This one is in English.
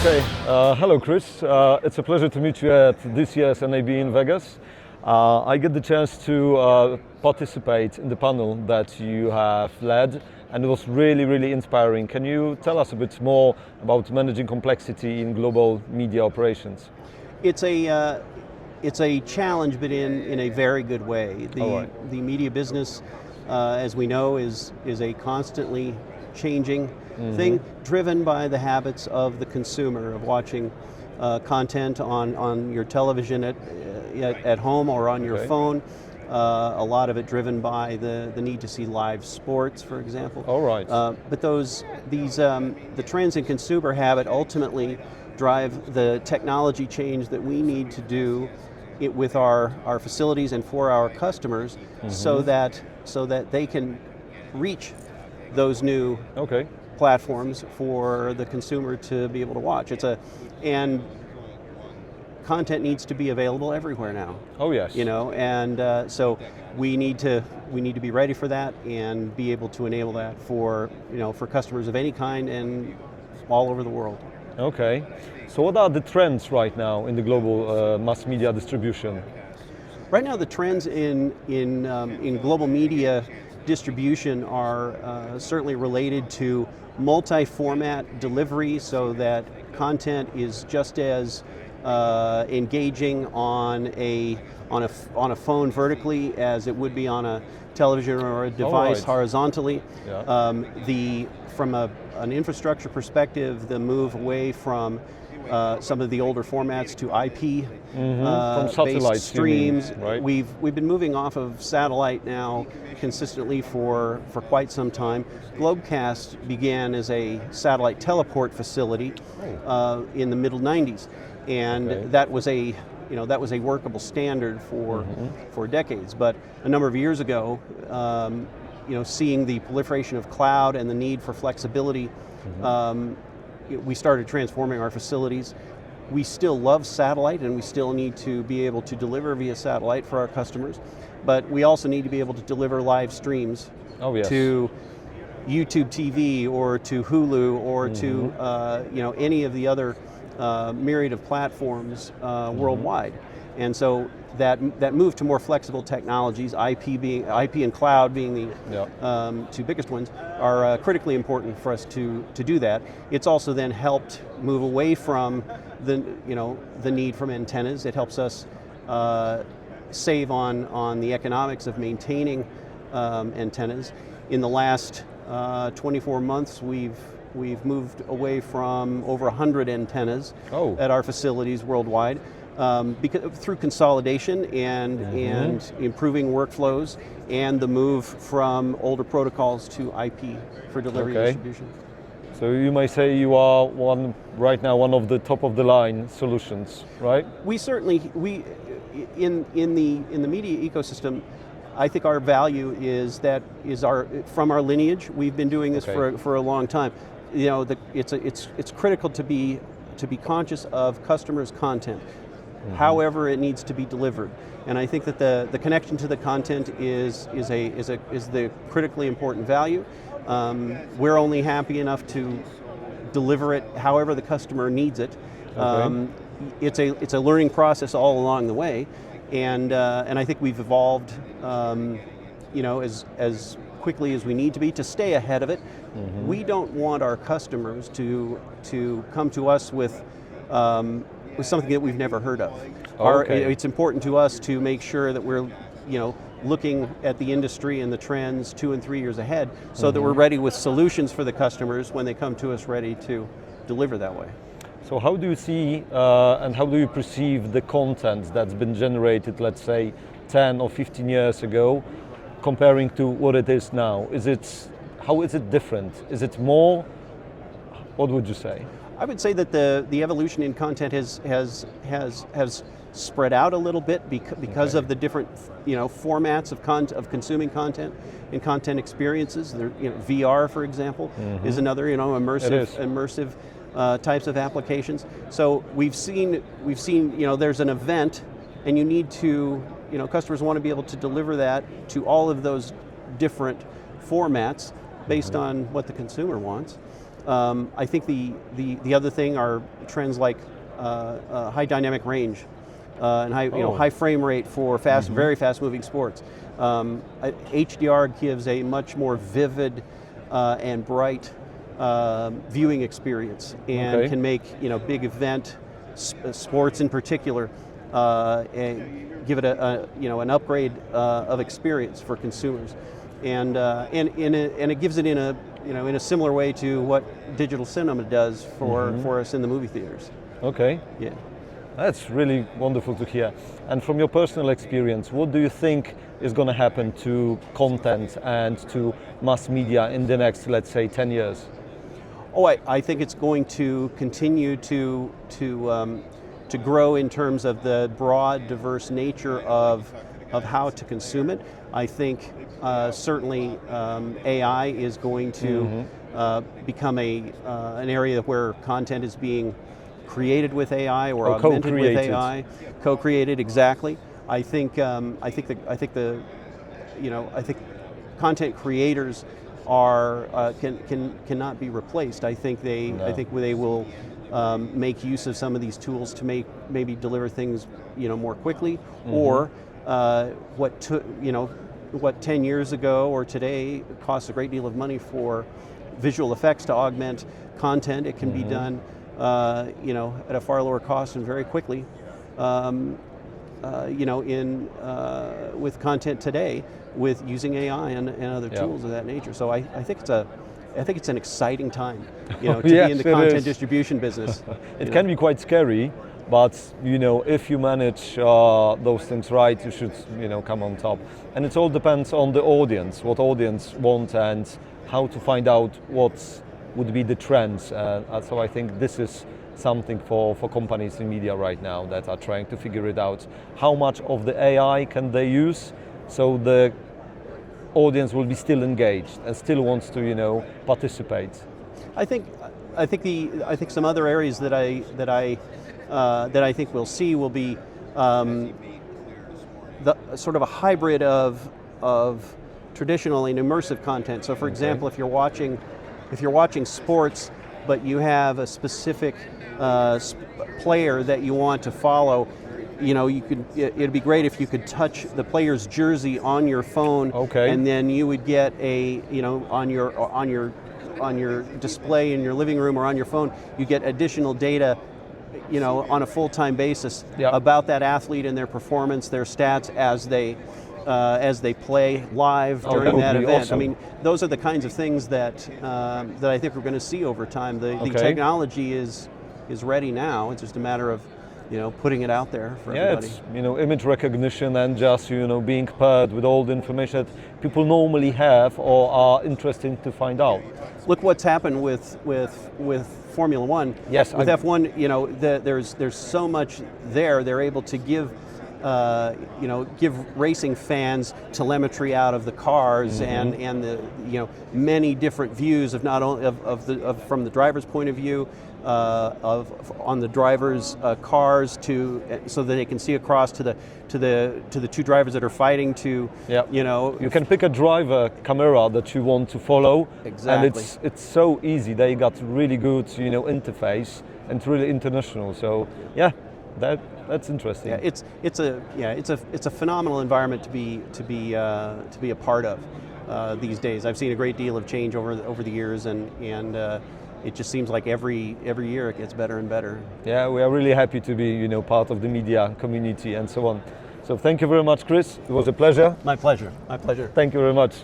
Okay, hello Chris. It's a pleasure to meet you at this year's NAB in Vegas. I get the chance to participate in the panel that you have led, and it was really inspiring. Can you tell us a bit more about managing complexity in global media operations? It's a challenge, but in a very good way. The media business, as we know, is a constantly changing thing, driven by the habits of the consumer, of watching content on your television at home or on your phone. A lot of it driven by the need to see live sports, for example. All right. But the trends in consumer habit ultimately drive the technology change that we need to do it with our facilities and for our customers, so that they can reach those new platforms for the consumer to be able to watch. And content needs to be available everywhere now. Oh yes. So we need to be ready for that and be able to enable that for customers of any kind and all over the world. Okay. So what are the trends right now in the global mass media distribution? Right now, the trends in global media distribution are certainly related to multi-format delivery, so that content is just as engaging on a phone vertically as it would be on a television or a device horizontally. Yeah. From an infrastructure perspective, the move away from some of the older formats to IP based streams. Right? We've been moving off of satellite now consistently for quite some time. Globecast began as a satellite teleport facility in the middle 90s, and that was a workable standard for decades. But a number of years ago, seeing the proliferation of cloud and the need for flexibility, we started transforming our facilities. We still love satellite, and we still need to be able to deliver via satellite for our customers, but we also need to be able to deliver live streams to YouTube TV or to Hulu or to any of the other myriad of platforms worldwide. And so that move to more flexible technologies, IP and cloud being the two biggest ones, are critically important for us to do that. It's also then helped move away from the need from antennas. It helps us save on the economics of maintaining antennas. In the last 24 months, we've moved away from over 100 antennas at our facilities worldwide. Through consolidation and improving workflows, and the move from older protocols to IP for delivery and distribution. So you may say you are right now one of the top of the line solutions, right? We certainly in the media ecosystem, I think our value is from our lineage. We've been doing this for a long time. It's critical to be conscious of customers' content. However it needs to be delivered, and I think that the connection to the content is the critically important value. We're only happy enough to deliver it however the customer needs it. It's a learning process all along the way, and I think we've evolved as quickly as we need to be to stay ahead of it. We don't want our customers to come to us with something that we've never heard of. It's important to us to make sure that we're looking at the industry and the trends 2 and 3 years ahead, so that we're ready with solutions for the customers when they come to us ready to deliver that way. So how do you see and how do you perceive the content that's been generated, let's say 10 or 15 years ago, comparing to what it is now? How is it different? Is it more? What would you say? I would say that the evolution in content has spread out a little bit because of the different formats of consuming content and content experiences. VR, for example, is another immersive types of applications. So we've seen there's an event, and you need to customers want to be able to deliver that to all of those different formats based on what the consumer wants. I think the other thing are trends like high dynamic range and high frame rate for very fast moving sports. HDR gives a much more vivid and bright viewing experience, and can make big event sports in particular give it an upgrade of experience for consumers, and it gives it in a similar way to what digital cinema does for us in the movie theaters. Okay. Yeah. That's really wonderful to hear. And from your personal experience, what do you think is going to happen to content and to mass media in the next, let's say, 10 years? Oh, I think it's going to continue to grow in terms of the broad, diverse nature of how to consume it. I think certainly AI is going to become an area where content is being created with AI or augmented with AI, co-created, exactly. I think content creators cannot be replaced. I think they will make use of some of these tools to maybe deliver things more quickly, or what 10 years ago or today costs a great deal of money for visual effects to augment content. It can be done at a far lower cost and very quickly, with content today, with using AI and other tools of that nature. So I think it's an exciting time, to be in the content distribution business. It can be quite scary, but if you manage those things right, you should come on top. And it all depends on the audience, what audience want, and how to find out what would be the trends. So I think this is something for companies in media right now that are trying to figure it out. How much of the AI can they use so the audience will be still engaged and still wants to participate? I think some other areas that I think we'll see will be the sort of a hybrid of traditional and immersive content. So, for example, if you're watching sports, but you have a specific player that you want to follow, it'd be great if you could touch the player's jersey on your phone, and then you would get on your display in your living room or on your phone, you get additional data, on a full-time basis about that athlete and their performance, their stats as they play live during that event. Awesome. I mean, those are the kinds of things that I think we're going to see over time. The technology is ready now. It's just a matter of putting it out there for everybody. It's image recognition and just being paired with all the information that people normally have or are interested to find out. Look what's happened with Formula One. Yes, with F1, there's so much there. They're able to give racing fans telemetry out of the cars and the many different views of not only of from the driver's point of view, on the driver's cars so that they can see across to the two drivers that are fighting to you can pick a driver camera that you want to follow. Exactly. And it's so easy. They got really good interface and really international. So that's interesting. Yeah, it's a phenomenal environment to be a part of these days. I've seen a great deal of change over the years, and it just seems like every year it gets better and better. Yeah, we are really happy to be part of the media community and so on. So thank you very much, Chris. It was a pleasure. My pleasure. My pleasure. Thank you very much.